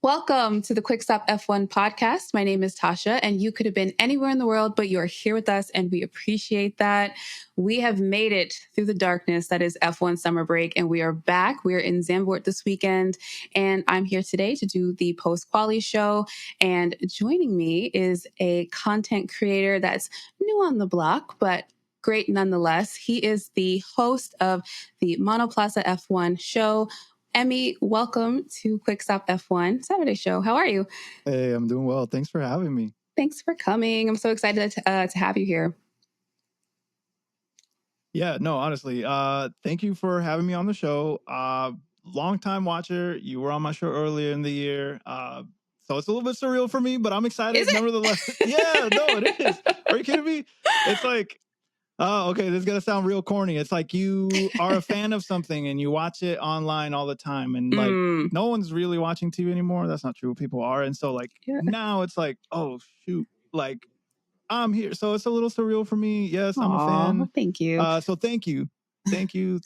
Welcome to the Quick Stop F1 Podcast. My name is Tasha, and you could have been anywhere in the world, but you are here with us, and we appreciate that. We have made it through the darkness that is F1 summer break, and we are back. We're in Zandvoort this weekend, and I'm here today to do the post-QUALI show. And joining me is a content creator that's new on the block, but great nonetheless. He is the host of the Monoplaza F1 show. Emmy, welcome to Quick Stop F1 Saturday show. How are you? Hey, I'm doing well. Thanks for having me. Thanks for coming. I'm so excited to have you here. Yeah, no, honestly, thank you for having me on the show. Long time watcher. You were on my show earlier in the year. So it's a little bit surreal for me, but I'm excited nevertheless. Yeah, no, it is. Are you kidding me? It's like, oh, okay, this is going to sound real corny. It's like you are a fan of something and you watch it online all the time. And like, no one's really watching TV anymore. That's not true. People are. And so like now it's like, oh, shoot, like I'm here. So it's a little surreal for me. Yes, I'm a fan. Thank you. So thank you. Thank you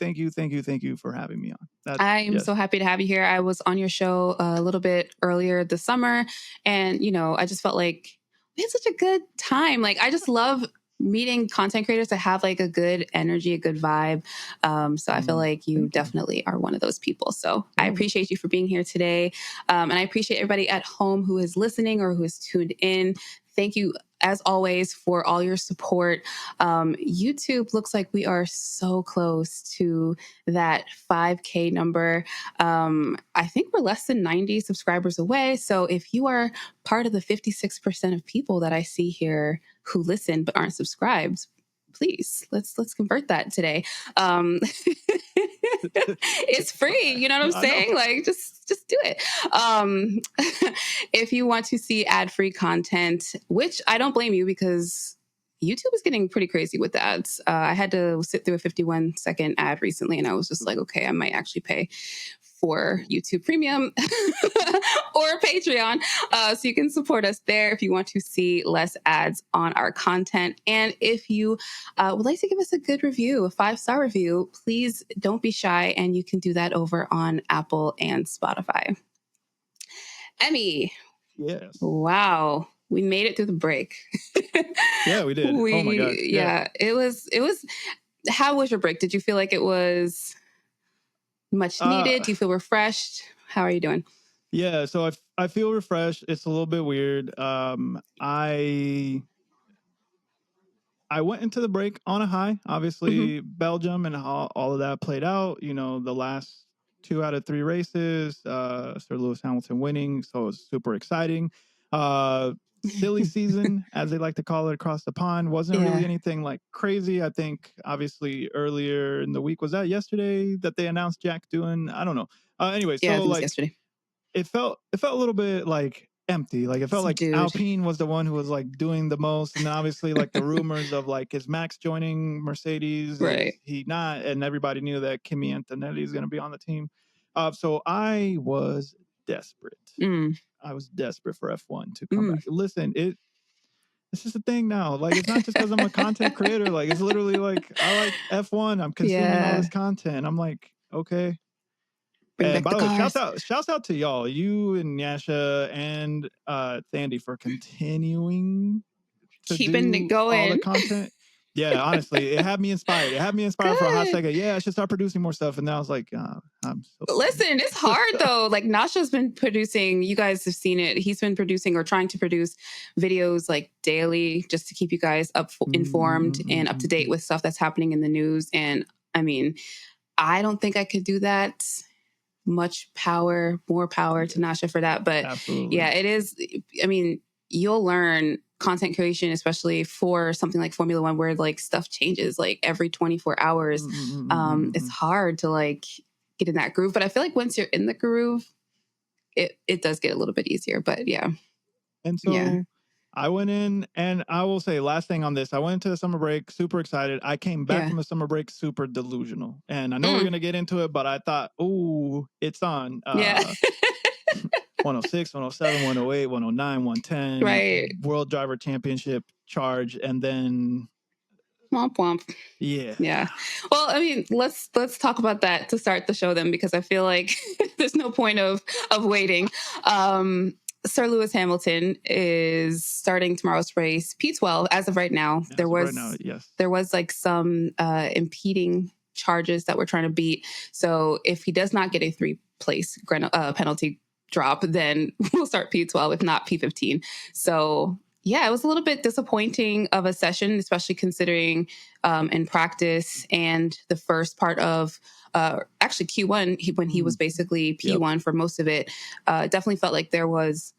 for having me on. I'm so happy to have you here. I was on your show a little bit earlier this summer. And, you know, I just felt like we had such a good time. Like, I just love meeting content creators that have like a good energy, a good vibe. So I feel like you definitely are one of those people. So I appreciate you for being here today. And I appreciate everybody at home who is listening or who is tuned in. Thank you, as always, for all your support. YouTube looks like we are so close to that 5K number. I think we're less than 90 subscribers away. So if you are part of the 56% of people that I see here who listen but aren't subscribed, please let's convert that today. It's free, you know what I'm saying? Like just do it. If you want to see ad-free content, which I don't blame you because YouTube is getting pretty crazy with the ads. I had to sit through a 51-second ad recently, and I was just like, okay, I might actually pay for YouTube Premium or Patreon. So you can support us there if you want to see less ads on our content. And if you would like to give us a good review, a 5-star review, please don't be shy. And you can do that over on Apple and Spotify. Emmy. Yes. Wow. We made it through the break. Yeah, we did. Oh my God. Yeah. It was, how was your break? Did you feel like it was much needed? Do you feel refreshed? How are you doing? Yeah, so I feel refreshed. It's a little bit weird. I went into the break on a high. Obviously, Belgium and all of that played out. You know, the last 2 out of 3 races, Sir Lewis Hamilton winning, so it was super exciting. Silly season, as they like to call it, across the pond. Wasn't really anything like crazy. I think obviously earlier in the week, was that yesterday that they announced Jack doing? I don't know. Anyway, yeah, so like yesterday. It felt a little bit like empty. Like it felt like Alpine was the one who was like doing the most, and obviously like the rumors of like, is Max joining Mercedes? Right. Is he not? And everybody knew that Kimi Antonelli is going to be on the team. So I was desperate. I was desperate for F1 to come back. Listen, it's just a thing now. Like, it's not just because I'm a content creator. Like, it's literally like, I like F1. I'm consuming all this content. I'm like, okay. And by the way, shouts out to y'all, you and Yasha and Sandy for continuing to keeping it going. All the content. Yeah, honestly, it had me inspired. It had me inspired for a hot second. Yeah, I should start producing more stuff. And then I was like, I'm so Listen, it's hard though. Like Nasha's been producing, you guys have seen it. He's been producing or trying to produce videos like daily just to keep you guys informed and up to date with stuff that's happening in the news. And I mean, I don't think I could do that. More power to Nasha for that. But yeah, it is. I mean, you'll learn content creation, especially for something like Formula One, where like stuff changes like every 24 hours. It's hard to like get in that groove. But I feel like once you're in the groove, it does get a little bit easier. But yeah. And so I went in, and I will say, last thing on this, I went into the summer break super excited. I came back from the summer break super delusional. And I know we're going to get into it, but I thought, oh, it's on. 106, 107, 108, 109, 110. Right. World Driver Championship charge. And then Womp womp. Yeah. Yeah. Well, I mean, let's talk about that to start the show then, because I feel like there's no point of waiting. Sir Lewis Hamilton is starting tomorrow's race, P12 as of right now. Yes. There was like some impeding charges that we're trying to beat. So if he does not get a 3-place penalty drop, then we'll start P12, if not P15. So yeah, it was a little bit disappointing of a session, especially considering in practice and the first part of actually Q1, when he was basically P1 for most of it, definitely felt like there was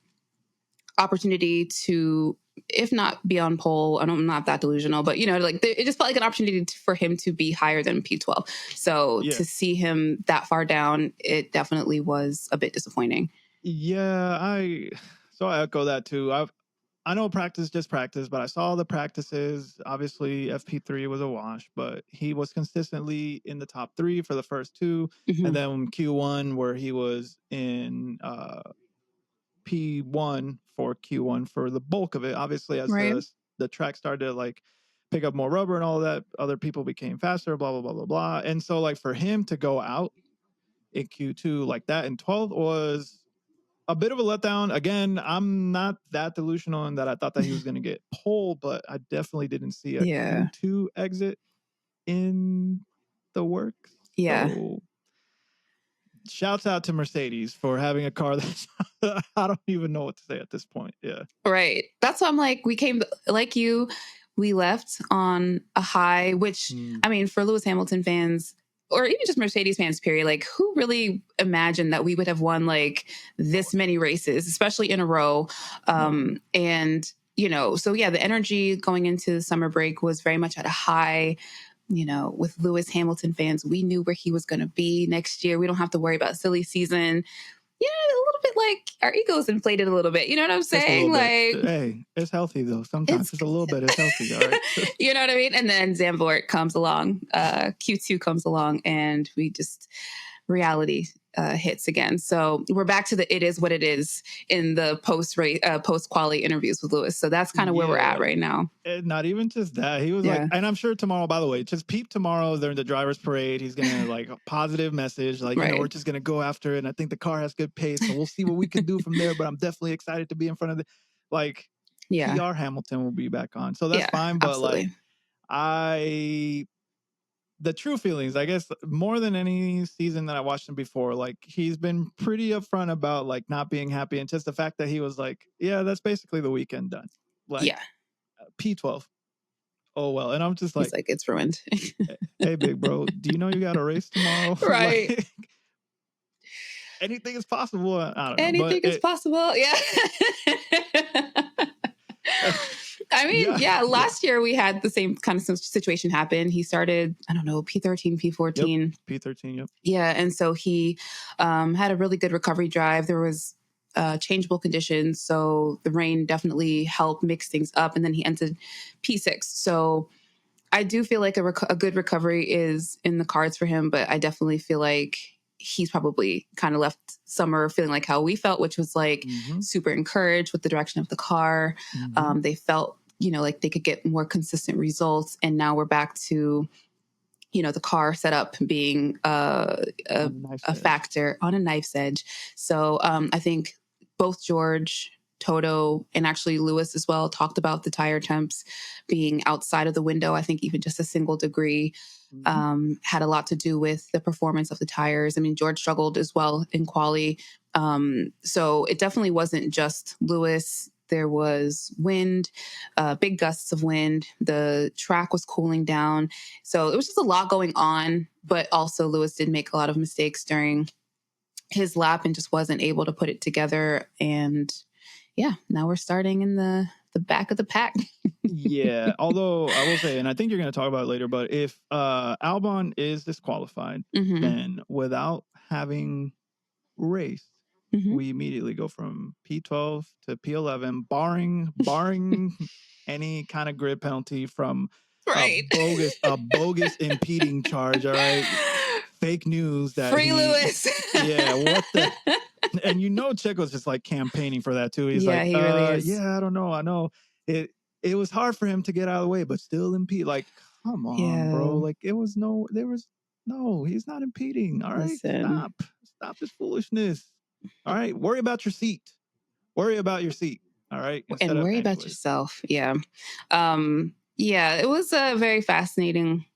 opportunity to, if not be on pole, I'm not that delusional, but, like it just felt like an opportunity for him to be higher than P12. So to see him that far down, it definitely was a bit disappointing. Yeah, I echo that too. I know practice, but I saw the practices. Obviously, FP3 was a wash, but he was consistently in the top 3 for the first 2. And then Q1, where he was in P1 for Q1 for the bulk of it. Obviously, as the track started to like pick up more rubber and all that, other people became faster, blah, blah, blah, blah, blah. And so like for him to go out in Q2 like that in 12th was a bit of a letdown. Again, I'm not that delusional in that I thought that he was going to get pole, but I definitely didn't see a Q2 exit in the works. Yeah. So, shouts out to Mercedes for having a car that's I don't even know what to say at this point. Yeah. Right. That's why I'm like, we left on a high, which I mean, for Lewis Hamilton fans, or even just Mercedes fans, period, like who really imagined that we would have won like this many races, especially in a row? And, so yeah, the energy going into the summer break was very much at a high. With Lewis Hamilton fans, we knew where he was going to be next year. We don't have to worry about silly season. Yeah, a little bit like our egos inflated a little bit. You know what I'm saying? Like, hey, it's healthy though. Sometimes just a little bit is healthy. All right. You know what I mean? And then Zandvoort comes along, Q2 comes along, and we just reality hits again. So we're back to the it is what it is in the post QUALI interviews with Lewis. So that's kind of where we're at right now. And not even just that. He was like, and I'm sure tomorrow, by the way, just peep tomorrow during the driver's parade. He's going to like a positive message. Like, we're just going to go after it. And I think the car has good pace. So we'll see what we can do from there. But I'm definitely excited to be in front of PR Hamilton will be back on. So that's fine. But absolutely. The true feelings, I guess, more than any season that I watched him before, like he's been pretty upfront about like not being happy, and just the fact that he was like, yeah, that's basically the weekend done. Like, P12. Oh well, and I'm just like, he's like, it's ruined. Hey, big bro, do you know you got a race tomorrow? Right. Like, anything is possible. I don't know. Anything is possible. Yeah. I mean, last year we had the same kind of situation happen. He started, I don't know, P13, P14. Yep, P13, yep. Yeah, and so he had a really good recovery drive. There was changeable conditions, so the rain definitely helped mix things up, and then he entered P6. So I do feel like a good recovery is in the cards for him, but I definitely feel like he's probably kind of left summer feeling like how we felt, which was like super encouraged with the direction of the car. They felt, like they could get more consistent results. And now we're back to, the car setup being a factor on a knife's edge. So I think both George, Toto, and actually Lewis as well talked about the tire temps being outside of the window. I think even just a single degree had a lot to do with the performance of the tires. I mean, George struggled as well in QUALI. So it definitely wasn't just Lewis. There was wind, big gusts of wind. The track was cooling down. So it was just a lot going on. But also Lewis did make a lot of mistakes during his lap and just wasn't able to put it together. And yeah, now we're starting in the back of the pack. Yeah, although I will say, and I think you're going to talk about it later, but if Albon is disqualified, then without having raced, we immediately go from P12 to P11, barring any kind of grid penalty from a bogus impeding charge. All right, fake news that free Lewis. Yeah, what the. And Checo's just like campaigning for that too. He's like, he really is. Yeah, I don't know. I know it was hard for him to get out of the way, but still impede. Like, come on, bro. Like he's not impeding. All right, stop this foolishness. All right, worry about your seat. All right, and worry about yourself. Yeah. Yeah, it was a very fascinating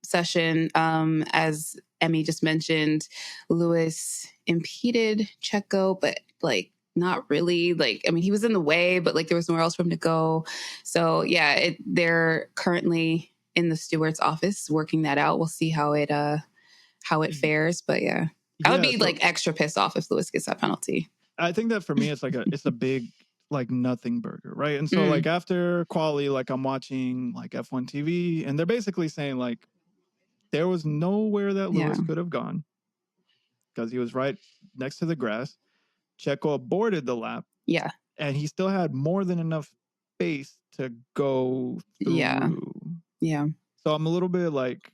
session. As Emmy just mentioned, Lewis impeded Checo, but like not really. Like, I mean, he was in the way, but like there was nowhere else for him to go. So yeah, they're currently in the steward's office working that out. We'll see how it fares. But yeah, I would be like extra pissed off if Lewis gets that penalty. I think that for me, it's a big like nothing burger, right? And so like after quali, like I'm watching like F1 TV, and they're basically saying like there was nowhere that Lewis could have gone because he was right next to the grass. Checo aborted the lap. Yeah. And he still had more than enough space to go through. Yeah. So I'm a little bit like,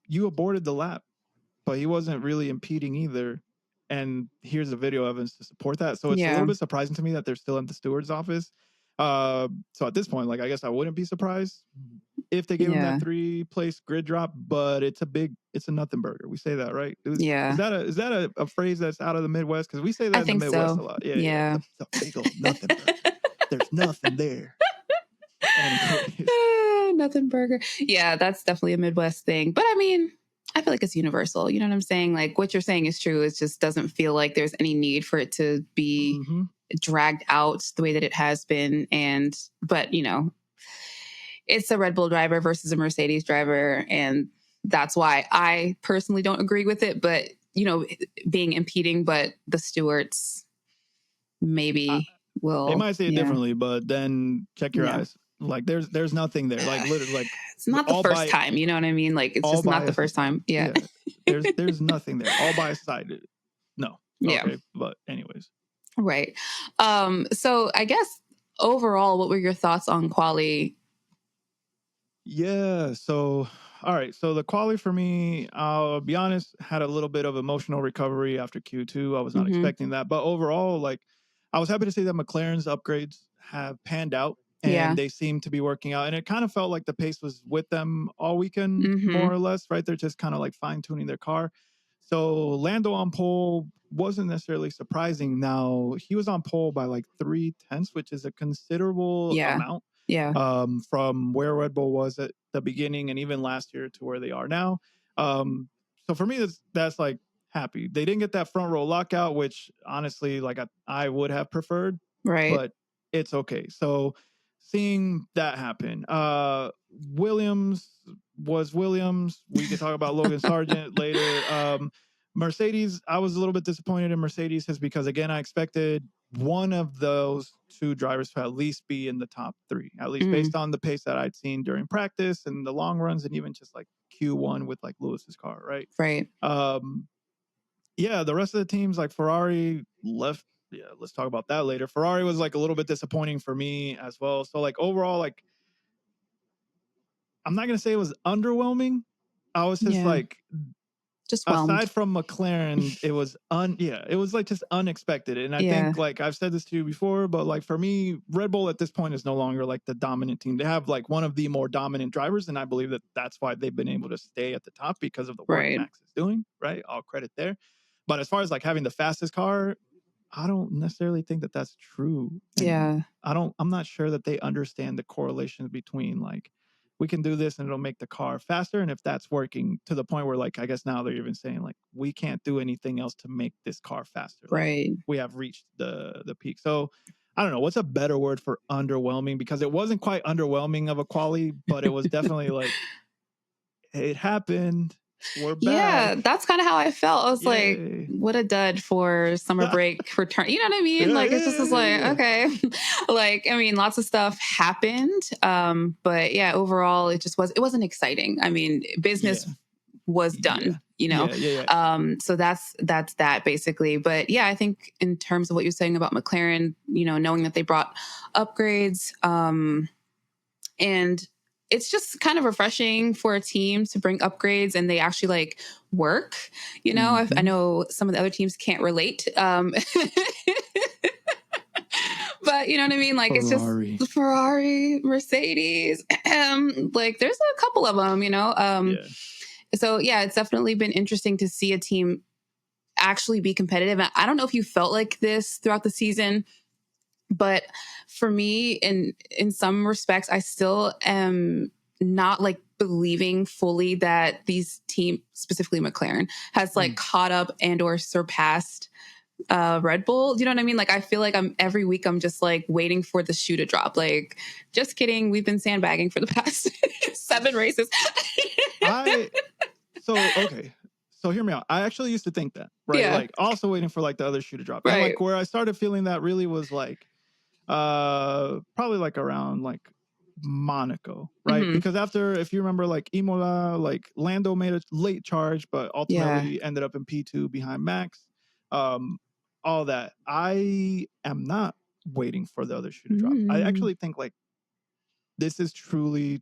you aborted the lap, but he wasn't really impeding either. And here's the video evidence to support that. So it's a little bit surprising to me that they're still in the steward's office. So at this point, like, I guess I wouldn't be surprised if they gave him that 3-place grid drop, but it's a nothing burger. We say that, right? Is that a phrase that's out of the Midwest? Because we say that in the Midwest a lot. Yeah. It's a big old nothing burger. There's nothing there. Nothing burger. Yeah, that's definitely a Midwest thing. But I mean, I feel like it's universal. You know what I'm saying? Like what you're saying is true. It just doesn't feel like there's any need for it to be dragged out the way that it has been. But you know, it's a Red Bull driver versus a Mercedes driver. And that's why I personally don't agree with it. But, you know, being impeding, but the stewards maybe will. They might say it differently, but then check your eyes. Like there's nothing there. Like literally, like it's not the first time. You know what I mean? Like it's just not the first time. Yeah. There's nothing there. All bias-sided. No. Okay. But anyways. Right. So I guess overall, what were your thoughts on quali? Yeah. So, all right. So the quali for me, I'll be honest, had a little bit of emotional recovery after Q2. I was not expecting that. But overall, like, I was happy to see that McLaren's upgrades have panned out and they seem to be working out. And it kind of felt like the pace was with them all weekend, more or less, right? They're just kind of like fine tuning their car. So Lando on pole wasn't necessarily surprising. Now, he was on pole by like 0.3, which is a considerable amount. Yeah. From where Red Bull was at the beginning and even last year to where they are now. So for me, that's like happy. They didn't get that front row lockout, which honestly, like I would have preferred. Right. But it's okay. So seeing that happen, Williams was Williams. We could talk about Logan Sargeant later. Mercedes, I was a little bit disappointed in Mercedes because, again, I expected one of those two drivers to at least be in the top 3, at least based on the pace that I'd seen during practice and the long runs and even just like Q1 with like Lewis's car, right? Right. Yeah, the rest of the teams like Ferrari left. Yeah, let's talk about that later. Ferrari was like a little bit disappointing for me as well. So like overall, like I'm not going to say it was underwhelming. I was just like, aside from McLaren, it was it was like just unexpected. And I think like I've said this to you before, but like for me, Red Bull at this point is no longer like the dominant team. They have like one of the more dominant drivers. And I believe that that's why they've been able to stay at the top because of the work Max is doing, right? All credit there. But as far as like having the fastest car, I don't necessarily think that that's true. And I'm not sure that they understand the correlation between like, we can do this and it'll make the car faster. And if that's working to the point where like, I guess now they're even saying like, we can't do anything else to make this car faster. Right. Like, we have reached the peak. So I don't know, what's a better word for underwhelming? Because it wasn't quite underwhelming of a quali, but it was definitely like, it happened. We're back. Yeah, that's kind of how I felt. I was like, what a dud for summer break return. You know what I mean? Like, it's just like, okay. Like, I mean, lots of stuff happened. But yeah, overall, it wasn't exciting. I mean, business was done, you know? So that's that basically. But yeah, I think in terms of what you're saying about McLaren, you know, knowing that they brought upgrades, and it's just kind of refreshing for a team to bring upgrades and they actually like work, you know. I know some of the other teams can't relate. But But you know what I mean? Like, Ferrari. It's just Ferrari, Mercedes. Like, there's a couple of them, you know? So, yeah, it's definitely been interesting to see a team actually be competitive. I don't know if you felt like this throughout the season, but for me, in some respects, I still am not like believing fully that these teams, specifically McLaren, has like caught up and or surpassed Red Bull. Do you know what I mean? Like, I feel like every week I'm just like waiting for the shoe to drop. Like, just kidding. We've been sandbagging for the past 7 races. So hear me out. I actually used to think that, right? Yeah. Like, also waiting for like the other shoe to drop. Right. And like where I started feeling that really was like probably like around like Monaco, right? Because after, if you remember, like Imola, like Lando made a late charge, but ultimately ended up in P2 behind Max. All that. I am not waiting for the other shoe to drop. I actually think like this is truly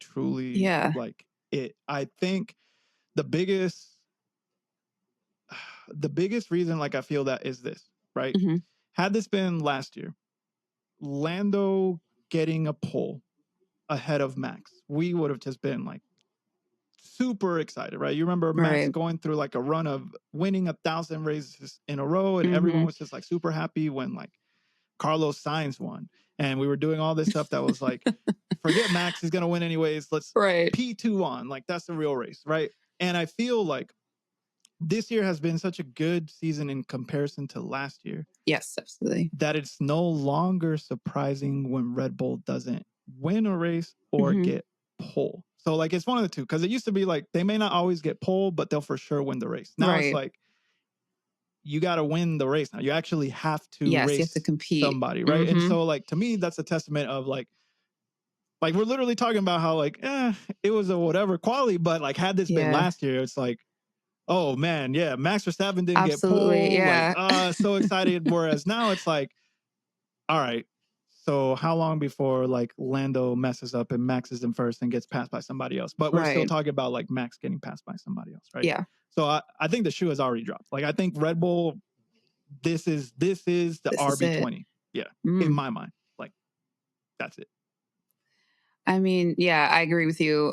like it. I think the biggest reason like I feel that is this, right? Had this been last year, Lando getting a pole ahead of Max, we would have just been like super excited, right? You remember Max going through like a run of winning 1,000 races in a row, and everyone was just like super happy when like Carlos Sainz won, and we were doing all this stuff that was like, forget Max, he's gonna win anyways. Let's P2 on, like that's the real race, right? And I feel like this year has been such a good season in comparison to last year. Yes, absolutely. That it's no longer surprising when Red Bull doesn't win a race or get pole. So like it's one of the two, because it used to be like they may not always get pole, but they'll for sure win the race. Now it's like you got to win the race now. You actually have to race, you have to compete somebody, right? And so like to me, that's a testament of like we're literally talking about how like it was a whatever quality, but like had this been last year, it's like, oh man, yeah, Max Verstappen didn't get pole. Like, so excited. Whereas now it's like, all right, so how long before like Lando messes up and Max is in first and gets passed by somebody else? But we're still talking about like Max getting passed by somebody else, right? Yeah. So I think the shoe has already dropped. Like I think Red Bull, this is the RB20. Yeah, in my mind, like that's it. I mean, yeah, I agree with you.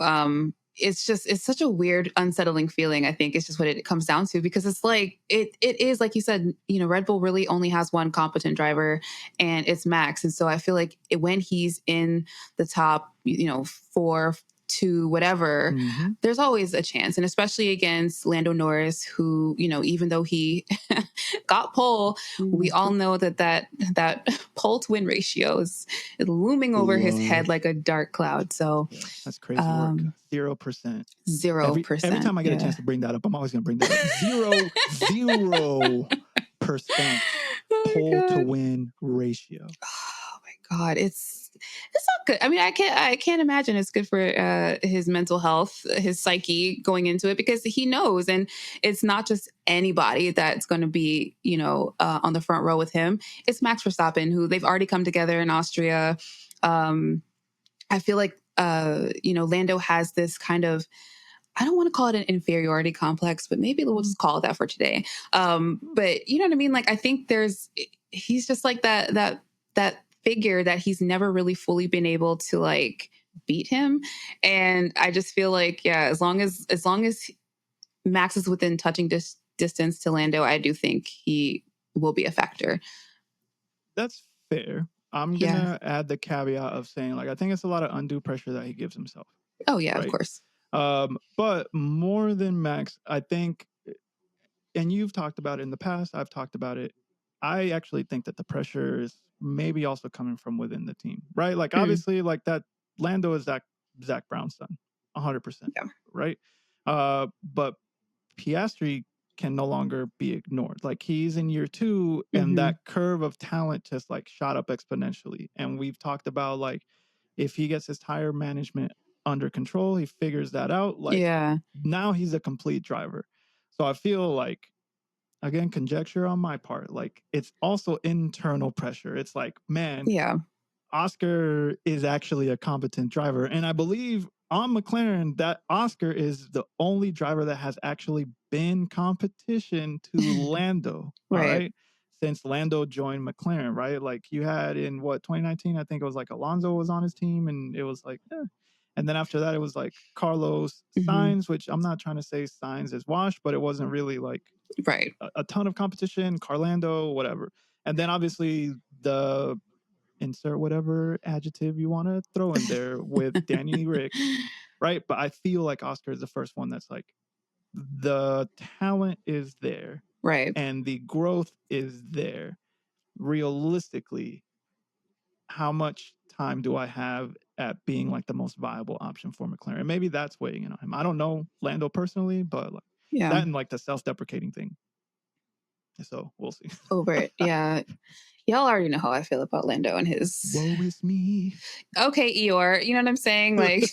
It's such a weird, unsettling feeling. I think it's just what it comes down to, because it's like, it is like you said, you know, Red Bull really only has one competent driver, and it's Max. And so I feel like when he's in the top, you know, 4, 2, whatever, there's always a chance. And especially against Lando Norris, who, you know, even though he got pole, we all know that pole to win ratio is looming over his head like a dark cloud. So that's crazy work. 0%. 0%. Every time I get a chance to bring that up, I'm always going to bring that up. 0% pole to win ratio. Oh my God. It's not good. I mean, I can't imagine it's good for his mental health, his psyche going into it, because he knows, and it's not just anybody that's going to be, you know, on the front row with him. It's Max Verstappen, who they've already come together in Austria. I feel like, you know, Lando has this kind of, I don't want to call it an inferiority complex, but maybe we'll just call it that for today. But you know what I mean? Like, I think he's just like that figure that he's never really fully been able to like beat him. And I just feel like, yeah, as long as Max is within touching distance to Lando, I do think he will be a factor. That's fair. I'm going to add the caveat of saying, like, I think it's a lot of undue pressure that he gives himself. Oh, yeah, right? Of course. But more than Max, I think, and you've talked about it in the past, I've talked about it, I actually think that the pressure is maybe also coming from within the team, right? Like, obviously, like that Lando is Zach Brown's son, 100%, right? But Piastri can no longer be ignored. Like, he's in year 2, and that curve of talent just like shot up exponentially. And we've talked about, like, if he gets his tire management under control, he figures that out. Like, now he's a complete driver. So I feel like, again, conjecture on my part, like it's also internal pressure. It's like, man, Oscar is actually a competent driver. And I believe on McLaren that Oscar is the only driver that has actually been competition to Lando. All right. since Lando joined McLaren, right? Like you had in 2019, I think it was like Alonso was on his team, and it was like, and then after that, it was like Carlos Sainz, which I'm not trying to say Sainz is washed, but it wasn't really like right. a ton of competition. Carlando, whatever. And then obviously the insert whatever adjective you want to throw in there with Danny Rick, right? But I feel like Oscar is the first one that's like, the talent is there, right, and the growth is there. Realistically, how much time do I have at being like the most viable option for McLaren? Maybe that's weighing in on him. I don't know Lando personally, but like that and like the self-deprecating thing. So we'll see. Over it. Yeah. Y'all already know how I feel about Lando and his... Woe is me. Okay, Eeyore. You know what I'm saying? Like,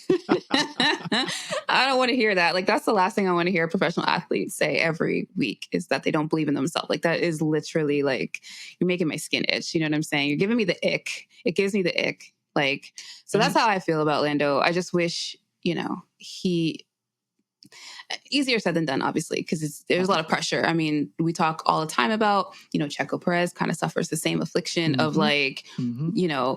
I don't want to hear that. Like, that's the last thing I want to hear professional athletes say every week is that they don't believe in themselves. Like, that is literally like, you're making my skin itch. You know what I'm saying? You're giving me the ick. It gives me the ick. Like, so that's how I feel about Lando. I just wish, he... Easier said than done, obviously, because there's a lot of pressure. I mean, we talk all the time about, Checo Perez kind of suffers the same affliction of like,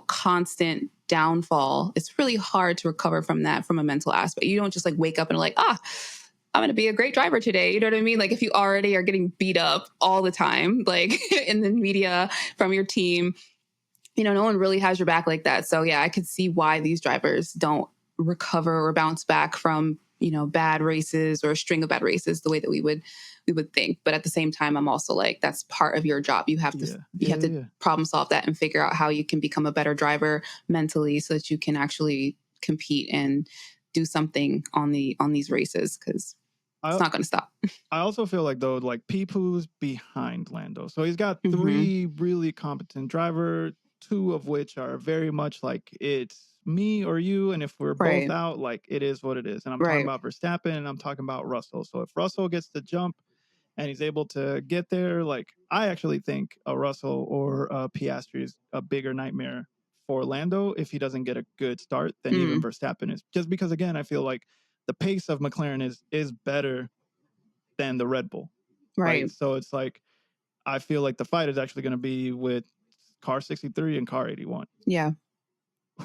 constant downfall. It's really hard to recover from that from a mental aspect. You don't just like wake up and like, I'm going to be a great driver today. You know what I mean? Like if you already are getting beat up all the time, like in the media from your team, no one really has your back like that. So yeah, I could see why these drivers don't recover or bounce back from bad races or a string of bad races the way that we would think. But at the same time, I'm also like, that's part of your job. You have to problem solve that and figure out how you can become a better driver mentally so that you can actually compete and do something on these races, because it's not going to stop. I also feel like though, like Peepoo's behind Lando. So he's got 3 really competent drivers, 2 of which are very much like it's me or you, and if we're both out, like it is what it is. And I'm talking about Verstappen and I'm talking about Russell. So if Russell gets the jump and he's able to get there, like I actually think a Russell or a Piastri is a bigger nightmare for Lando if he doesn't get a good start than even Verstappen is. Just because again, I feel like the pace of McLaren is better than the Red Bull. Right. So it's like I feel like the fight is actually going to be with car 63 and car 81. Yeah.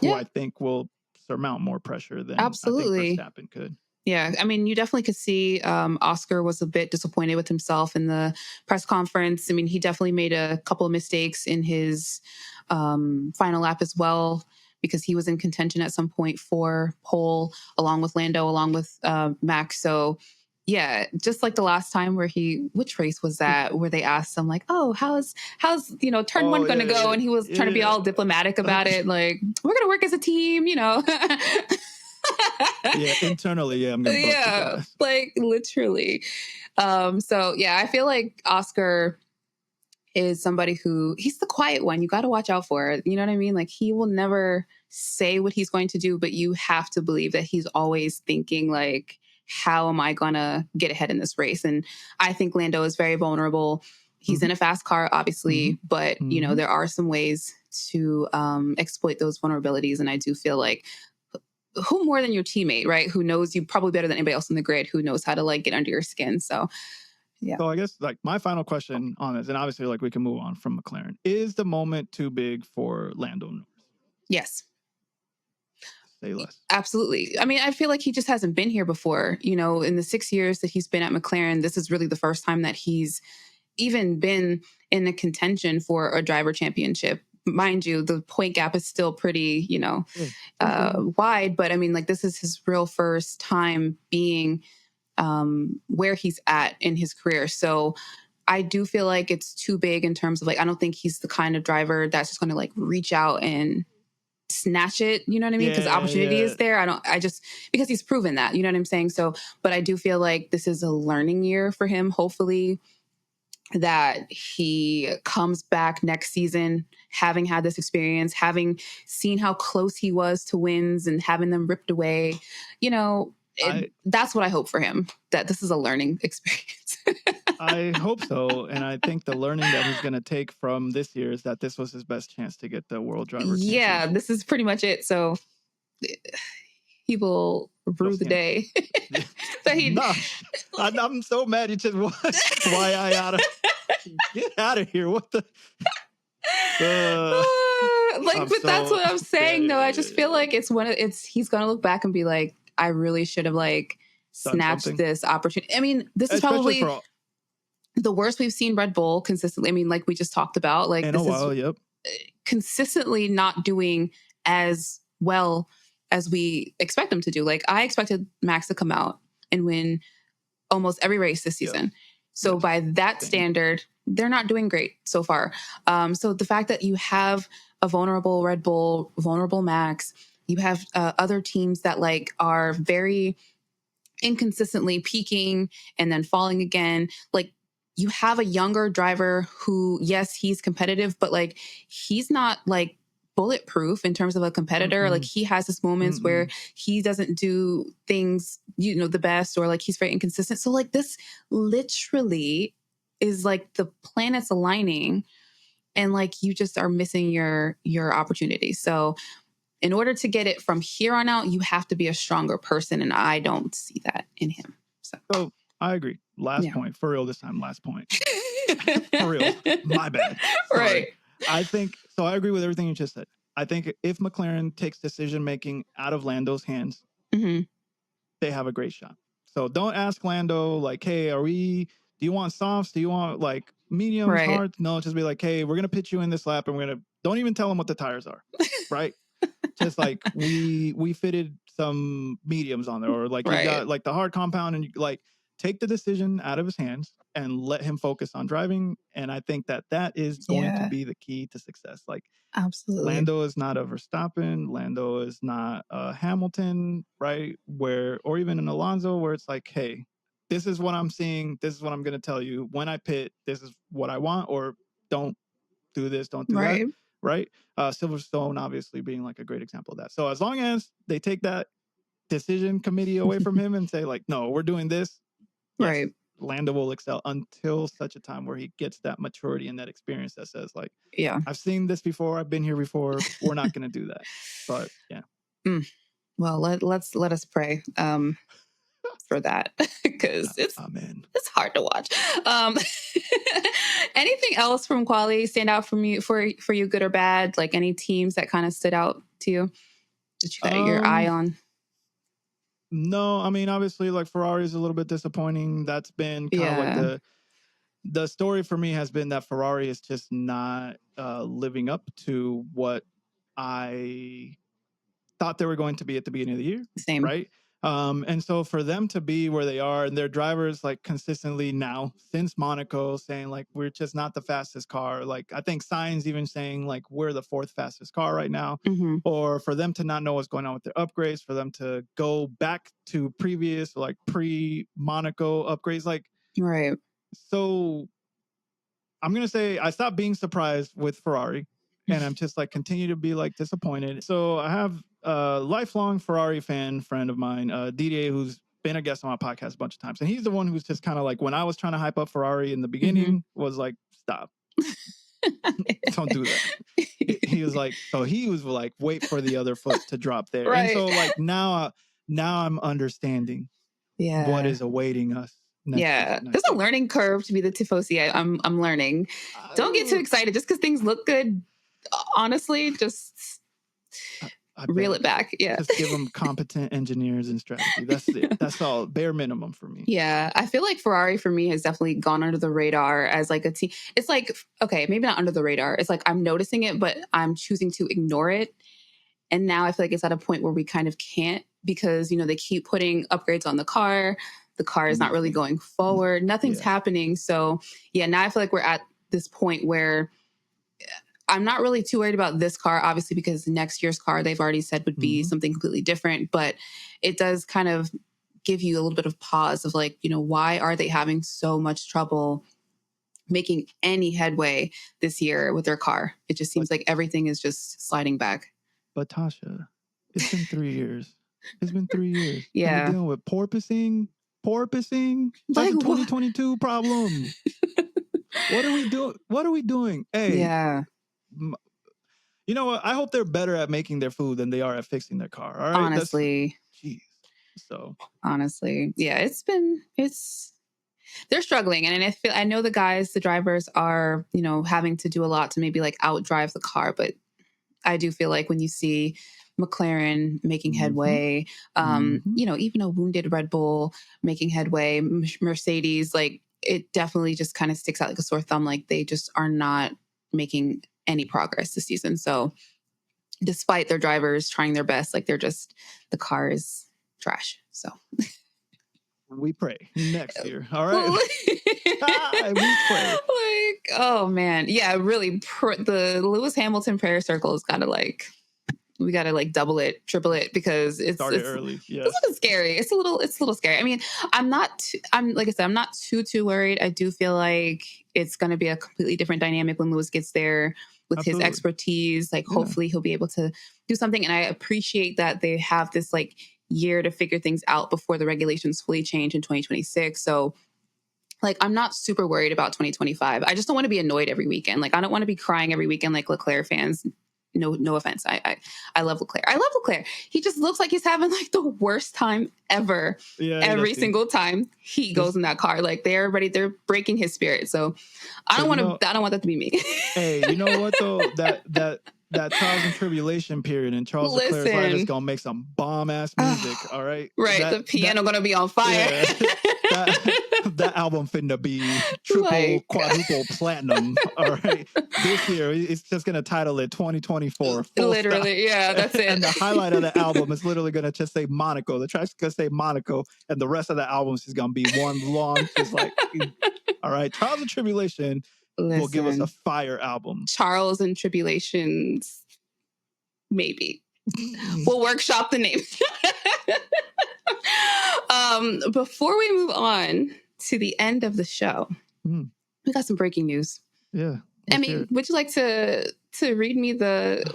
Who I think will surmount more pressure than I think Verstappen could. Yeah, I mean, you definitely could see Oscar was a bit disappointed with himself in the press conference. I mean, he definitely made a couple of mistakes in his final lap as well, because he was in contention at some point for pole, along with Lando, along with Max. So yeah, just like the last time where which race was that, where they asked him like, oh, how's turn 1 going to go? And he was trying to be all diplomatic about it. Like, we're going to work as a team, Yeah, internally, I'm going to like literally. So yeah, I feel like Oscar is somebody who, he's the quiet one. You got to watch out for it. You know what I mean? Like he will never say what he's going to do, but you have to believe that he's always thinking like, how am I going to get ahead in this race? And I think Lando is very vulnerable. He's in a fast car, obviously, but, there are some ways to exploit those vulnerabilities. And I do feel like who more than your teammate, right? Who knows you probably better than anybody else in the grid, who knows how to like get under your skin. So, yeah. So I guess like my final question on this, and obviously like we can move on from McLaren, is the moment too big for Lando Norris? Yes. Say less. Absolutely. I mean, I feel like he just hasn't been here before. In the 6 years that he's been at McLaren, this is really the first time that he's even been in a contention for a driver championship. Mind you, the point gap is still pretty, wide. But I mean, like this is his real first time being where he's at in his career. So I do feel like it's too big in terms of like, I don't think he's the kind of driver that's just going to like reach out and snatch it, you know what I mean? Because the opportunity is there. Because he's proven that, you know what I'm saying? So, but I do feel like this is a learning year for him. Hopefully that he comes back next season, having had this experience, having seen how close he was to wins and having them ripped away, that's what I hope for him, that this is a learning experience. I hope so. And I think the learning that he's going to take from this year is that this was his best chance to get the World Driver Championship. Yeah, this is pretty much it. So he will rue the day that he. Nah, I'm so mad. You just why I oughta get out of here. What the? But that's what I'm saying. Though I just feel like he's gonna look back and be like, I really should have like snatched this opportunity. I mean, this is probably the worst we've seen Red Bull consistently. I mean, like we just talked about, like this is consistently not doing as well as we expect them to do. Like I expected Max to come out and win almost every race this season. So by that standard, they're not doing great so far. So the fact that you have a vulnerable Red Bull, vulnerable Max, you have other teams that like are very inconsistently peaking and then falling again. Like you have a younger driver who, yes, he's competitive, but like he's not like bulletproof in terms of a competitor. Mm-hmm. Like he has his moments where he doesn't do things, the best, or like he's very inconsistent. So like this literally is like the planets aligning and like you just are missing your opportunity. So in order to get it from here on out, you have to be a stronger person. And I don't see that in him. So I agree. Last point. For real this time. Last point. For real. My bad. Sorry. Right. I think, so I agree with everything you just said. I think if McLaren takes decision-making out of Lando's hands, they have a great shot. So don't ask Lando, like, hey, do you want softs? Do you want like mediums, hard? No, just be like, hey, we're going to pitch you in this lap and don't even tell them what the tires are, right? Just like we fitted some mediums on there, or like you got like the hard compound, and you like take the decision out of his hands and let him focus on driving. And I think that is going to be the key to success. Like absolutely, Lando is not a Verstappen, Lando is not a Hamilton, right? Or even an Alonso, where it's like, hey, this is what I'm seeing, this is what I'm going to tell you when I pit, this is what I want, or don't do this, don't do that. Right? Silverstone obviously being like a great example of that. So as long as they take that decision committee away from him and say like, no, we're doing this. Yes, Lando will excel until such a time where he gets that maturity and that experience that says like, I've seen this before. I've been here before. We're not going to do that. But yeah. Well, let us pray for that because it's hard to watch. Anything else from QUALI stand out from you for you, good or bad? Like any teams that kind of stood out to you that you got your eye on? No, I mean, obviously, like Ferrari is a little bit disappointing. That's been kind of like the story for me has been that Ferrari is just not living up to what I thought they were going to be at the beginning of the year. Same. Right? And so for them to be where they are, and their drivers like consistently now since Monaco saying like, we're just not the fastest car. Like I think Sainz even saying like, we're the 4th fastest car right now. Or for them to not know what's going on with their upgrades, for them to go back to previous like pre-Monaco upgrades. Like, so I'm going to say I stopped being surprised with Ferrari. And I'm just like continue to be like disappointed. So I have a lifelong Ferrari friend of mine, Didier, who's been a guest on my podcast a bunch of times. And he's the one who's just kind of like, when I was trying to hype up Ferrari in the beginning, was like, stop. Don't do that. He was like, wait for the other foot to drop there. And so like now I'm understanding what is awaiting us. There's a learning curve to be the Tifosi. I'm learning. Don't get too excited just because things look good. Honestly, just reel it back. Just give them competent engineers and strategy. That's it. That's all. Bare minimum for me. Yeah, I feel like Ferrari for me has definitely gone under the radar as like a team. It's like, okay, maybe not under the radar. It's like I'm noticing it, but I'm choosing to ignore it. And now I feel like it's at a point where we kind of can't because, they keep putting upgrades on the car. The car is not really going forward. Nothing's happening. So now I feel like we're at this point where I'm not really too worried about this car, obviously, because next year's car, they've already said would be something completely different. But it does kind of give you a little bit of pause of like, why are they having so much trouble making any headway this year with their car? It just seems like everything is just sliding back. But Tasha, it's been 3 years. It's been 3 years. Yeah. And we're dealing with porpoising. That's a 2022 problem. What are we doing? Hey. Yeah. You know what? I hope they're better at making their food than they are at fixing their car. All right. Honestly. Jeez. So honestly, yeah, they're struggling. And I know the drivers are, having to do a lot to maybe like outdrive the car. But I do feel like when you see McLaren making headway, even a wounded Red Bull making headway, Mercedes, like it definitely just kind of sticks out like a sore thumb. Like they just are not making any progress this season. So despite their drivers trying their best, like the car is trash. So we pray next year. All right. We pray. Like, oh man. Yeah, really. The Lewis Hamilton prayer circle is kind of like, we got to like double it, triple it, because it's early. Yeah. It's a little scary. It's a little scary. I mean, I'm like I said, I'm not too worried. I do feel like it's going to be a completely different dynamic when Lewis gets there with his expertise. Like, hopefully he'll be able to do something. And I appreciate that they have this like year to figure things out before the regulations fully change in 2026. So like, I'm not super worried about 2025. I just don't want to be annoyed every weekend. Like, I don't want to be crying every weekend like Leclerc fans. No offense. I love Leclerc. I love Leclerc. He just looks like he's having like the worst time ever. Yeah, every single time he goes in that car. Like they're breaking his spirit. So I don't want that to be me. Hey, you know what though? That trials and tribulation period in Charles Leclerc's life is gonna make some bomb ass music. All right, right. The piano gonna be on fire. Yeah, that album finna be triple, quadruple platinum. All right, this year it's just gonna title it 2024. Literally, yeah, that's it. And the highlight of the album is literally gonna just say Monaco. The track's gonna say Monaco, and the rest of the album is gonna be one long, just like, all right, trials and tribulation. Will give us a fire album. Charles and Tribulations, maybe. We'll workshop the name. Before we move on to the end of the show, we got some breaking news. Yeah. Emmy, would you like to read me the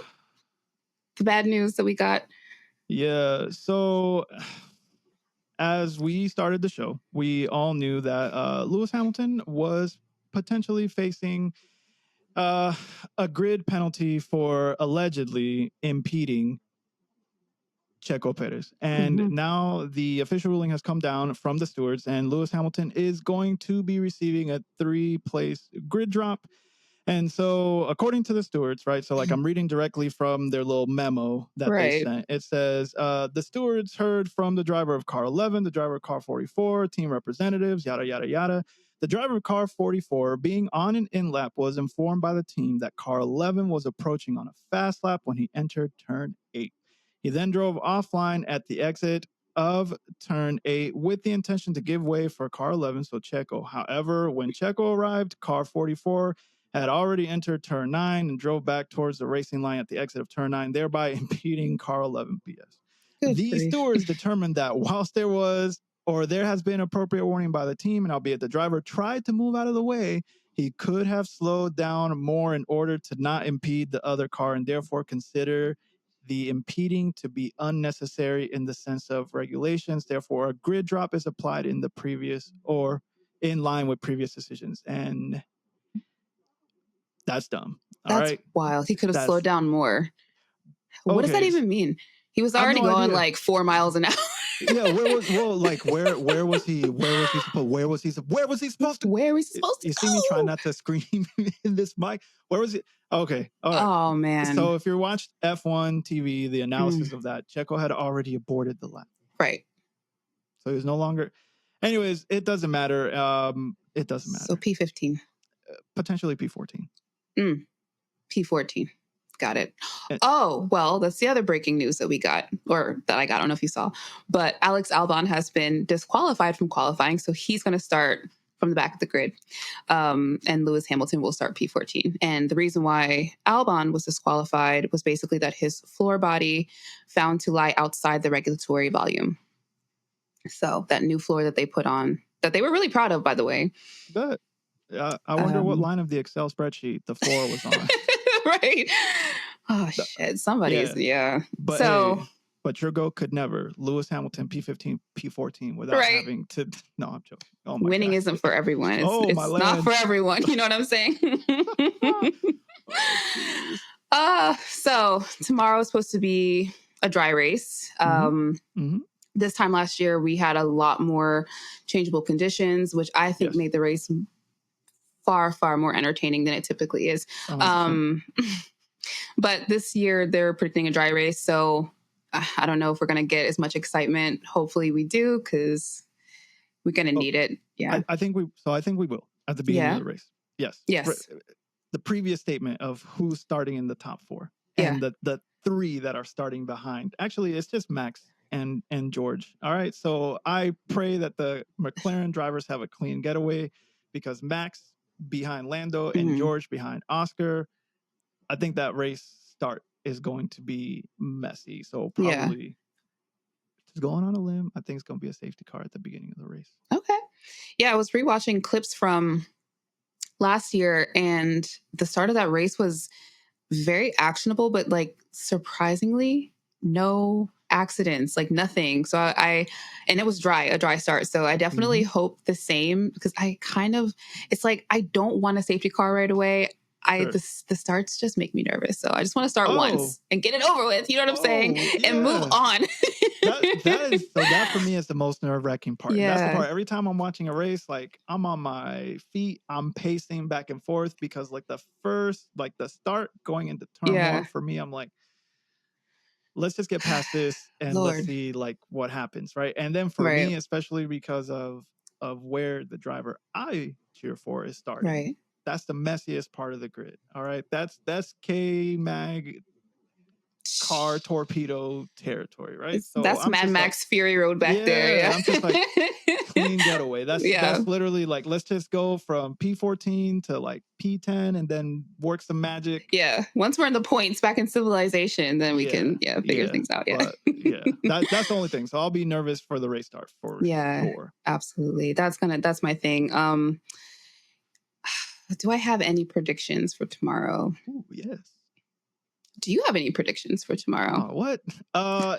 bad news that we got? Yeah. So as we started the show, we all knew that Lewis Hamilton was potentially facing a grid penalty for allegedly impeding Checo Perez. And now the official ruling has come down from the stewards, and Lewis Hamilton is going to be receiving a 3-place grid drop. And so according to the stewards, right, so like I'm reading directly from their little memo that they sent. It says, the stewards heard from the driver of car 11, the driver of car 44, team representatives, yada, yada, yada. The driver of car 44, being on an in-lap, was informed by the team that car 11 was approaching on a fast lap when he entered turn 8. He then drove offline at the exit of turn 8 with the intention to give way for car 11, so Checo. However, when Checo arrived, car 44 had already entered turn 9 and drove back towards the racing line at the exit of turn 9, thereby impeding car 11 PS. These stewards determined that whilst there has been appropriate warning by the team, and albeit the driver tried to move out of the way, he could have slowed down more in order to not impede the other car, and therefore consider the impeding to be unnecessary in the sense of regulations. Therefore, a grid drop is applied in the previous or in line with previous decisions. And that's dumb. That's wild. He could have slowed down more. What does that even mean? He was already going like 4 miles an hour. Yeah, where was he supposed to? You see me trying not to scream in this mic. Where was he? Okay. All right. Oh man. So if you watched F1 TV, the analysis of that, Checo had already aborted the lap. Right. So he was no longer. Anyways, it doesn't matter. It doesn't matter. So P15. Potentially P14. P14. Got it. Oh, well, that's the other breaking news that we got, or that I got. I don't know if you saw, but Alex Albon has been disqualified from qualifying. So he's going to start from the back of the grid. And Lewis Hamilton will start P14. And the reason why Albon was disqualified was basically that his floor body found to lie outside the regulatory volume. So that new floor that they put on, that they were really proud of, by the way. But I wonder what line of the Excel spreadsheet the floor was on. Right. Oh, shit. Somebody's, But, so, but your goal could never. Lewis Hamilton, P15, P14 without having to. No, I'm joking. Oh my winning God. isn't for everyone. It's not for everyone. You know what I'm saying? So tomorrow is supposed to be a dry race. this time last year, we had a lot more changeable conditions, which I think made the race far, far more entertaining than it typically is. But this year, they're predicting a dry race. So I don't know if we're going to get as much excitement. Hopefully we do, because we're going to need it. Yeah. I think we will at the beginning of the race. Yes. Yes. The previous statement of who's starting in the top 4 and the 3 that are starting behind. Actually, it's just Max and George. All right. So I pray that the McLaren drivers have a clean getaway, because Max behind Lando and George behind Oscar, I think that race start is going to be messy. So probably just going on a limb, I think it's going to be a safety car at the beginning of the race. Okay. Yeah, I was rewatching clips from last year, and the start of that race was very actionable, but like surprisingly no accidents, like nothing. So and it was a dry start. So I definitely hope the same, because it's like, I don't want a safety car right away. The starts just make me nervous. So I just want to start once and get it over with. You know what I'm saying? Yeah. And move on. that for me is the most nerve-wracking part. Yeah. That's the part. Every time I'm watching a race, like I'm on my feet, I'm pacing back and forth, because like the start going into turn 1 for me, I'm like, let's just get past this and let's see like what happens. Right. And then for me, especially because of where the driver I cheer for is starting. Right. That's the messiest part of the grid. All right. That's K-Mag car torpedo territory, right? So that's Mad Max Fury Road back there. Yeah. I'm just like, clean getaway. That's literally like, let's just go from P14 to like P10 and then work some magic. Yeah. Once we're in the points back in Civilization, then we can figure things out. Yeah. But, that's the only thing. So I'll be nervous for the race start for sure. Absolutely. That's my thing. Do I have any predictions for tomorrow? Ooh, yes. Do you have any predictions for tomorrow? What? Yeah.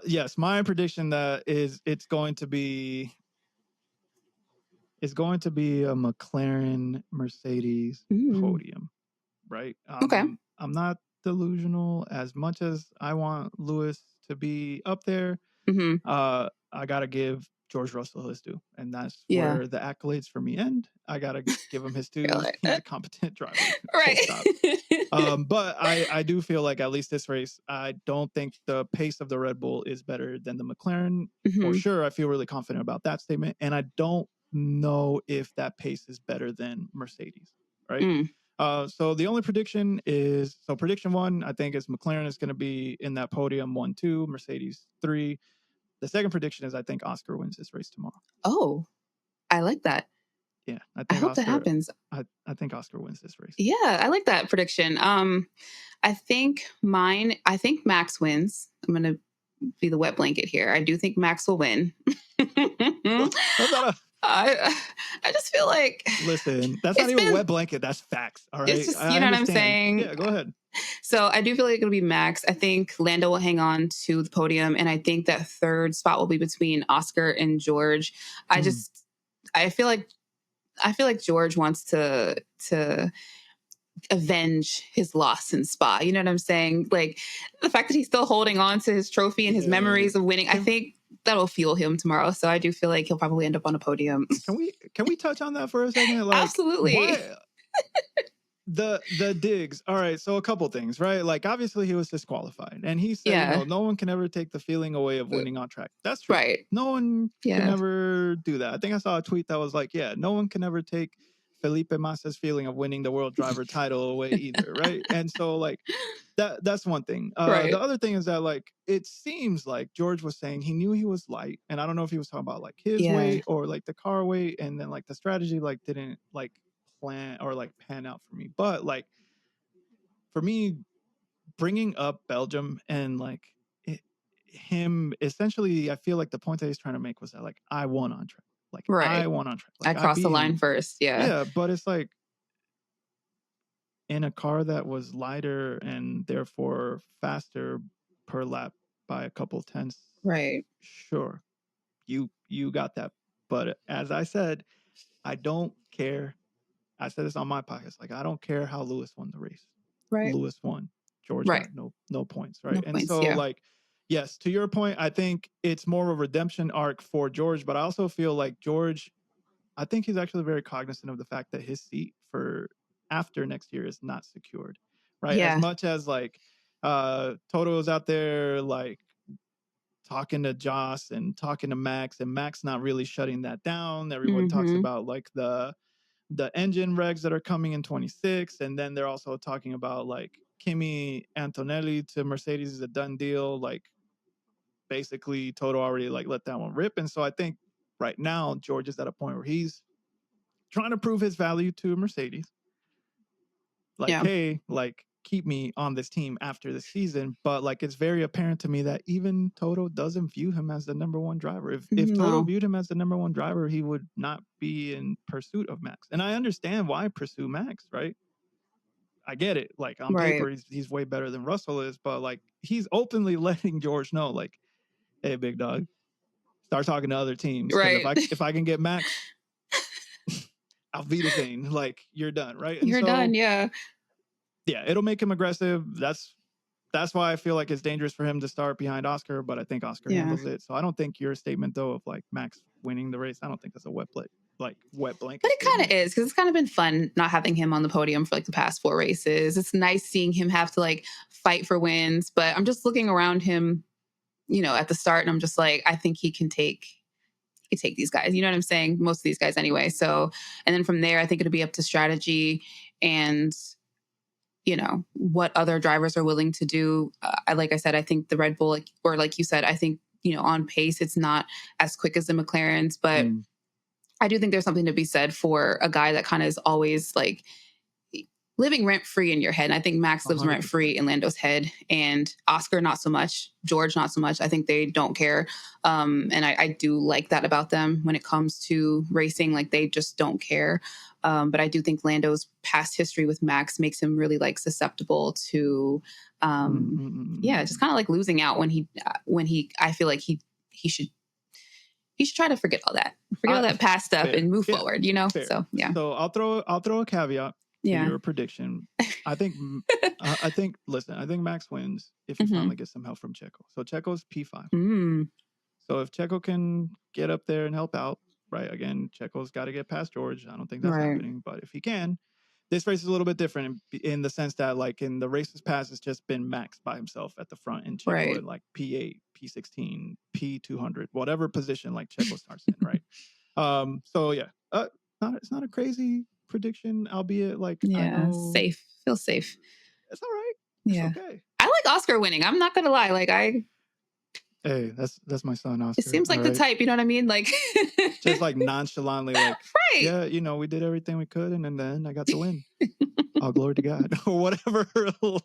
Yes, my prediction that is it's going to be a McLaren Mercedes podium, right? Okay. I'm not delusional as much as I want Lewis to be up there. I gotta give George Russell his due, and that's where the accolades for me end. I gotta give him his due. He's a competent driver, right? But I do feel like at least this race, I don't think the pace of the Red Bull is better than the McLaren for sure. I feel really confident about that statement, and I don't know if that pace is better than Mercedes, right? So the only prediction is, prediction 1, I think, is McLaren is going to be in that podium 1, 2, Mercedes 3. The second prediction is I think Oscar wins this race tomorrow. Oh, I like that. Yeah, I hope that happens. I think Oscar wins this race. Yeah, I like that prediction. I think Max wins. I'm going to be the wet blanket here. I do think Max will win. I just feel like... Listen, that's not even a wet blanket. That's facts. All right. It's just, you know what I'm saying? Yeah, go ahead. So I do feel like it'll be Max. I think Lando will hang on to the podium, and I think that third spot will be between Oscar and George. I feel like George wants to avenge his loss in Spa. You know what I'm saying? Like the fact that he's still holding on to his trophy and his memories of winning. I think that'll fuel him tomorrow. So I do feel like he'll probably end up on a podium. Can we touch on that for a second? Like, absolutely. The digs. All right. So a couple things, right? Like obviously he was disqualified, and he said, no one can ever take the feeling away of winning on track. That's true. Right. No one can ever do that. I think I saw a tweet that was like, no one can ever take Felipe Massa's feeling of winning the world driver title away either. Right. And so like that's one thing. The other thing is that like, it seems like George was saying he knew he was light, and I don't know if he was talking about like his weight or like the car weight, and then like the strategy like didn't like plan or like pan out for me. But like for me, bringing up Belgium and like him essentially, I feel like the point that he's trying to make was that like I won on track. Like I won on track. Like, I crossed the line first. Yeah, but it's like in a car that was lighter and therefore faster per lap by a couple tenths. Right. Sure. You got that. But as I said, I don't care. I said this on my podcast. Like, I don't care how Lewis won the race. Right. Lewis won. George got no points, right? No and points, so yeah. like, yes, to your point, I think it's more of a redemption arc for George, but I also feel like George, I think he's actually very cognizant of the fact that his seat for after next year is not secured, right? As much as like Toto is out there like talking to Joss and talking to Max, and Max not really shutting that down. Everyone talks about like the engine regs that are coming in 26, and then they're also talking about like Kimi Antonelli to Mercedes is a done deal. Like basically Toto already like let that one rip. And so I think right now George is at a point where he's trying to prove his value to Mercedes. Like, hey, like keep me on this team after the season. But like it's very apparent to me that even Toto doesn't view him as the number one driver. If Toto viewed him as the number one driver, he would not be in pursuit of Max. And I understand why pursue Max, right? I get it. Like on paper, he's way better than Russell is, but like he's openly letting George know, like, hey, big dog, start talking to other teams. Because if I can get Max, I'll be the thing. Like you're done, right? And you're done, yeah. Yeah, it'll make him aggressive. That's why I feel like it's dangerous for him to start behind Oscar, but I think Oscar handles it. So I don't think your statement though of like Max winning the race, I don't think that's a wet blanket. But it kind of is, because it's kind of been fun not having him on the podium for like the past 4 races. It's nice seeing him have to like fight for wins, but I'm just looking around him, you know, at the start, and I'm just like, I think he can take these guys. You know what I'm saying? Most of these guys anyway. So, and then from there, I think it'll be up to strategy and, you know, what other drivers are willing to do. Like I said, I think the Red Bull, or like you said, I think, you know, on pace, it's not as quick as the McLarens, but I do think there's something to be said for a guy that kind of is always like living rent-free in your head. And I think Max lives 100%. Rent-free in Lando's head, and Oscar, not so much. George, not so much. I think they don't care. And I do like that about them when it comes to racing. Like they just don't care. But I do think Lando's past history with Max makes him really like susceptible to, just kind of like losing out when he, I feel like he should try to forget all that past stuff and move forward, you know? Fair. So, yeah. So I'll throw a caveat to your prediction. I think Max wins if he finally gets some help from Checo. So Checo's P5. So if Checo can get up there and help out, right? Again, Checo's got to get past George. I don't think that's happening, but if he can, this race is a little bit different in the sense that like in the races past, it's just been Max by himself at the front and Checo in like P8, P16, P200, whatever position like Checo starts in, right? So yeah, it's not a crazy prediction, albeit like safe. Feel safe. It's all right. Yeah. It's okay. I like Oscar winning. I'm not gonna lie. Like Hey, that's my son, Oscar. It seems like the type, you know what I mean? Like just like nonchalantly, like yeah, you know, we did everything we could, and then I got the win. All glory to God, or whatever.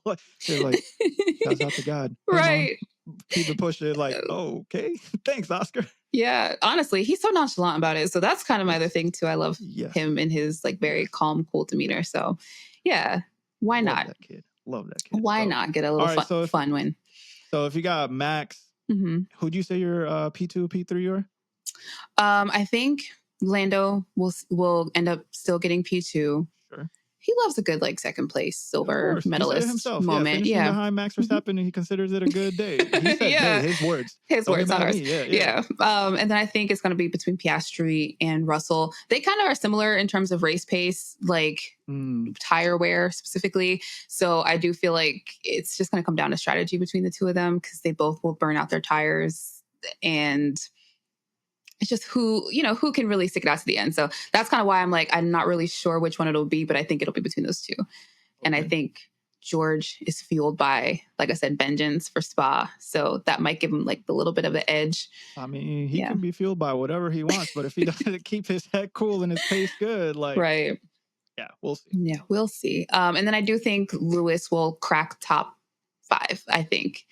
Like shouts out to God. Right. Keep it pushing. Like, okay, thanks, Oscar. Yeah, honestly, he's so nonchalant about it. So that's kind of my other thing too. I love him in his like very calm, cool demeanor. So yeah, why not? Love that kid. Why not get a little fun win? So if you got Max, who'd you say your P2, P3 are? I think Lando will end up still getting P2. Sure. He loves a good like second place silver medalist moment. Yeah, behind Max Verstappen, and he considers it a good day. He said, hey, his words. His words, not ours. Yeah. And then I think it's going to be between Piastri and Russell. They kind of are similar in terms of race pace, like tire wear specifically. So I do feel like it's just going to come down to strategy between the two of them, because they both will burn out their tires, and it's just who can really stick it out to the end. So that's kind of why I'm like, I'm not really sure which one it'll be, but I think it'll be between those two. Okay. And I think George is fueled by, like I said, vengeance for Spa. So that might give him like the little bit of the edge. I mean, he can be fueled by whatever he wants, but if he doesn't keep his head cool and his pace good, like, yeah, we'll see. Yeah, we'll see. And then I do think Lewis will crack top 5. I think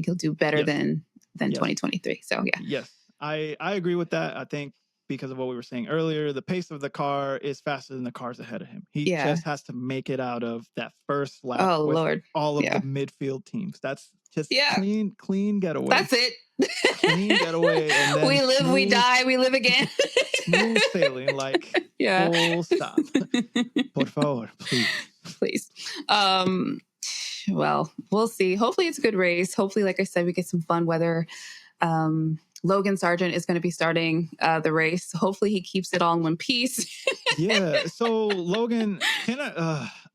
he'll do better than 2023. So yeah. Yes. I agree with that. I think because of what we were saying earlier, the pace of the car is faster than the cars ahead of him. He just has to make it out of that first lap with all of the midfield teams. That's just clean getaway. That's it. Clean getaway. And then we live, we die, we live again. Smooth sailing, like full stop. Por favor, please. Please. Well, we'll see. Hopefully it's a good race. Hopefully, like I said, we get some fun weather. Logan Sargeant is going to be starting the race. Hopefully he keeps it all in one piece. Yeah. So Logan,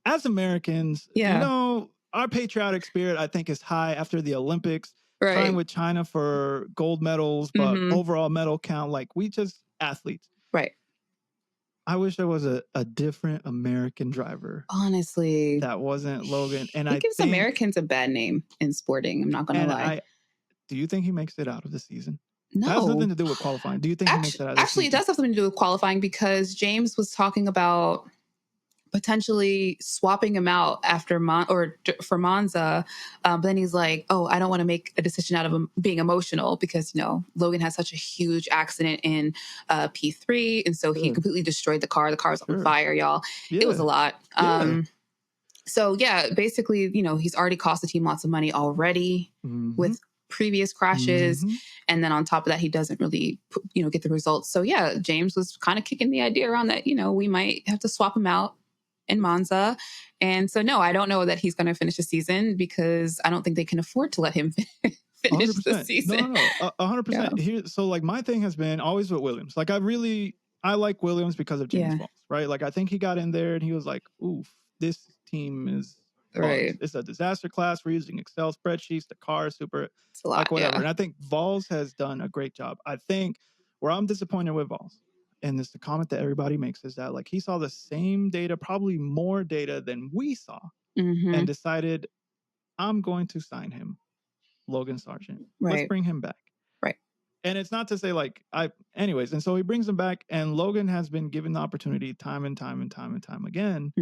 as Americans, our patriotic spirit, I think, is high after the Olympics. Right. Trying with China for gold medals, but overall medal count, like we just athletes. Right. I wish there was a different American driver. Honestly. That wasn't Logan. And he gives Americans a bad name in sporting. I'm not going to lie. Do you think he makes it out of the season? No. It has nothing to do with qualifying. Do you think he makes it out of the season? Actually, it does have something to do with qualifying because James was talking about potentially swapping him out after for Monza. But then he's like, oh, I don't want to make a decision out of him being emotional because, Logan had such a huge accident in P3. And so he completely destroyed the car. The car was on fire, y'all. Yeah. It was a lot. So, yeah, basically, he's already cost the team lots of money already with previous crashes. And then on top of that, he doesn't really, get the results. So, yeah, James was kind of kicking the idea around that, we might have to swap him out in Monza. And so, no, I don't know that he's going to finish the season because I don't think they can afford to let him finish 100%. The season. No, 100%. Here, so, like, my thing has been always with Williams. Like, I like Williams because of James Walls, right? Like, I think he got in there and he was like, oof, this team is right. It's a disaster class. We're using Excel spreadsheets. The car is super, it's a lot, like, whatever. And I think Vols has done a great job. I think where I'm disappointed with Vols, and it's the comment that everybody makes, is that, like, he saw the same data, probably more data than we saw, and decided, I'm going to sign him, Logan Sargeant. Right. Let's bring him back. Right. And it's not to say, like, anyways. And so he brings him back, and Logan has been given the opportunity time and time again.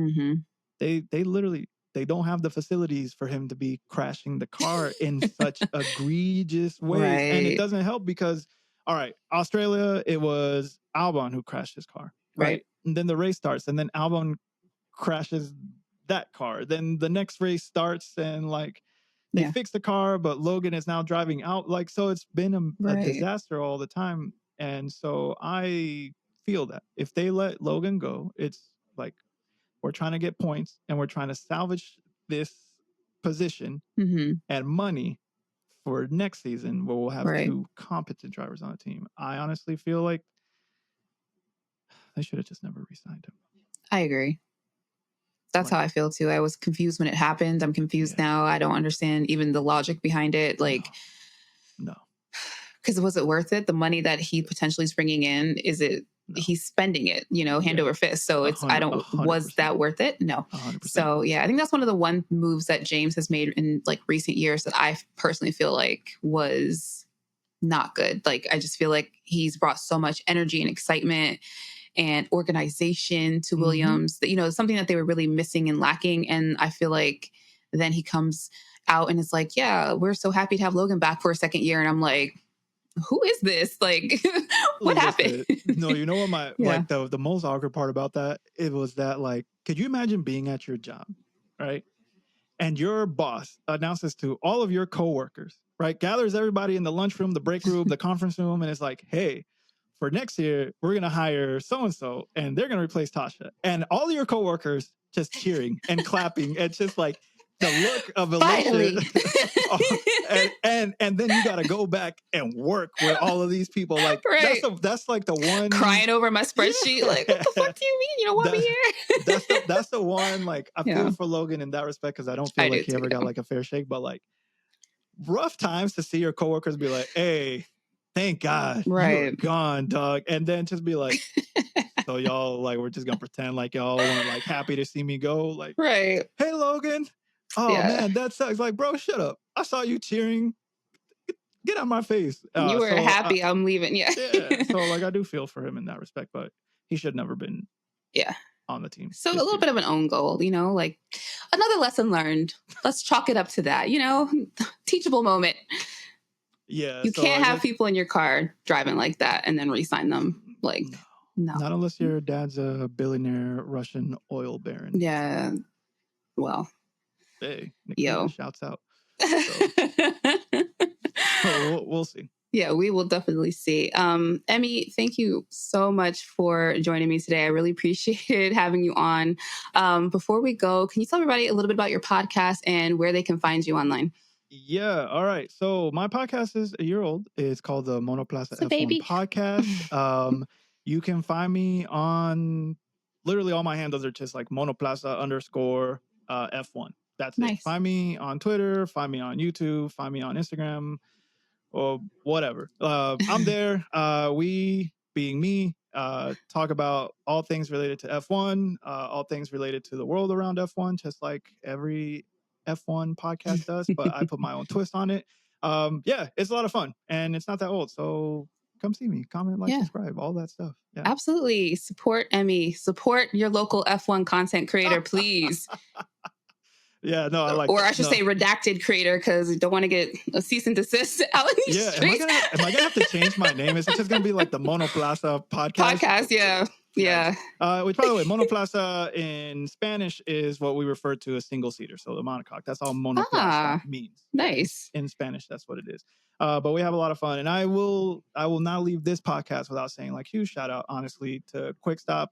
They literally, they don't have the facilities for him to be crashing the car in such egregious ways. Right. And it doesn't help because, all right, Australia, it was Albon who crashed his car, right? And then the race starts, and then Albon crashes that car. Then the next race starts, and, like, they fix the car, but Logan is now driving out. Like, so it's been a disaster all the time. And so I feel that if they let Logan go, it's like, we're trying to get points and we're trying to salvage this position and money for next season where we'll have two competent drivers on the team. I honestly feel like they should have just never re-signed him. I agree. That's how I feel too. I was confused when it happened. I'm confused now. I don't understand even the logic behind it. Like, no. Because was it worth it? The money that he potentially is bringing in, he's spending it, hand over fist. So it's, 100%. Was that worth it? No. 100%. So yeah, I think that's one of the moves that James has made in, like, recent years that I personally feel like was not good. Like, I just feel like he's brought so much energy and excitement and organization to Williams, that, something that they were really missing and lacking. And I feel like then he comes out and is like, yeah, we're so happy to have Logan back for a second year. And I'm like, who is this? Like, what happened? No, you know what like the most awkward part about that, it was that, like, could you imagine being at your job, right? And your boss announces to all of your coworkers, right? Gathers everybody in the lunchroom, the break room, the conference room, and it's like, hey, for next year, we're going to hire so-and-so, and they're going to replace Tasha. And all of your coworkers just cheering and clapping. It's just like the look of elation. and then you got to go back and work with all of these people. Like, that's like the one. Crying over my spreadsheet. Like, what the fuck do you mean? You don't want me here? That's the one, like, I feel for Logan in that respect because I don't feel like he ever got, like, a fair shake. But, like, rough times to see your coworkers be like, hey, thank God you're gone, dog. And then just be like, so y'all, like, we're just gonna pretend like y'all weren't, like, happy to see me go. Like, hey, Logan. Oh, man, that sucks. Like, bro, shut up. I saw you cheering. Get out of my face. You were happy I'm leaving. Yeah. So, like, I do feel for him in that respect, but he should never been on the team. So a little bit of an own goal, like another lesson learned. Let's chalk it up to that, teachable moment. Yeah. You can't have people in your car driving like that and then re-sign them. Like, no. Not unless your dad's a billionaire Russian oil baron. Yeah. Well. Hey, yo. Shouts out. So we'll see. Yeah, we will definitely see. Emmy, thank you so much for joining me today. I really appreciated having you on. Before we go, can you tell everybody a little bit about your podcast and where they can find you online? Yeah. All right. So my podcast is a year old. It's called the Monoplaza So, F1 baby. Podcast. You can find me on literally all my handles are just like Monoplaza _F1. That's it. Nice. Find me on Twitter, find me on YouTube, find me on Instagram, or whatever. I'm there. We, being me, talk about all things related to F1, all things related to the world around F1, just like every F1 podcast does, but I put my own twist on it. Yeah, it's a lot of fun, and it's not that old, so come see me, comment, like, subscribe, all that stuff. Yeah, absolutely. Support Emmy. Support your local F1 content creator, please. Yeah, no, I like or that. I should say redacted creator, because you don't want to get a cease and desist out in these streets. Am I gonna have to change my name? Is it just gonna be like the Monoplaza Podcast? Yeah. Which, by the way, Monoplaza in Spanish is what we refer to as single seater. So the monocoque. That's all Monoplaza means. Nice. In Spanish, that's what it is. But we have a lot of fun, and I will not leave this podcast without saying, like, huge shout out, honestly, to Quick Stop.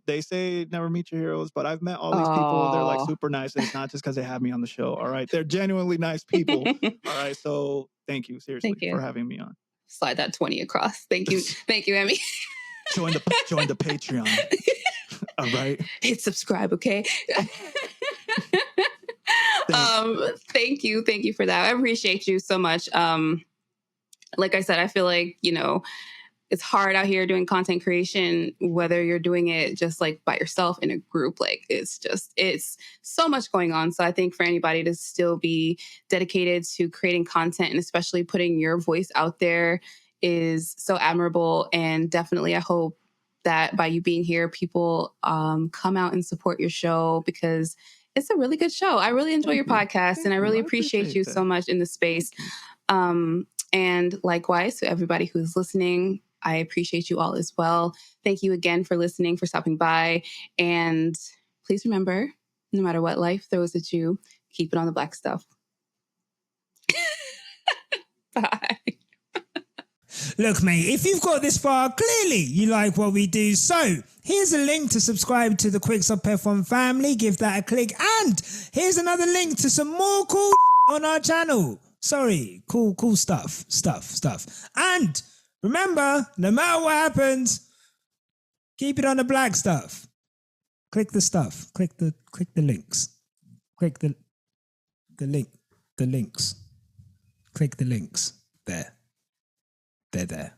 They say never meet your heroes, but I've met all these people. They're like super nice. And it's not just because they have me on the show. All right. They're genuinely nice people. All right. So thank you, seriously, for having me on. Slide that 20 across. Thank you. Thank you, Emmy. Join the Patreon. All right. Hit subscribe, okay? Thank you. Thank you for that. I appreciate you so much. Like I said, I feel like, it's hard out here doing content creation, whether you're doing it just like by yourself in a group. Like it's so much going on. So I think for anybody to still be dedicated to creating content and especially putting your voice out there is so admirable. And definitely I hope that by you being here, people come out and support your show, because it's a really good show. I really enjoy your podcast, and I really appreciate you so much in the space. And likewise, to everybody who's listening, I appreciate you all as well. Thank you again for listening, for stopping by. And please remember, no matter what life throws at you, keep it on the black stuff. Bye. Look, mate, if you've got this far, clearly you like what we do. So here's a link to subscribe to the Quick Stop F1 family. Give that a click. And here's another link to some more cool on our channel. Sorry, cool stuff. And remember, no matter what happens, keep it on the black stuff. Click the stuff. Click the links. Click the links. Click the links. There. They're there.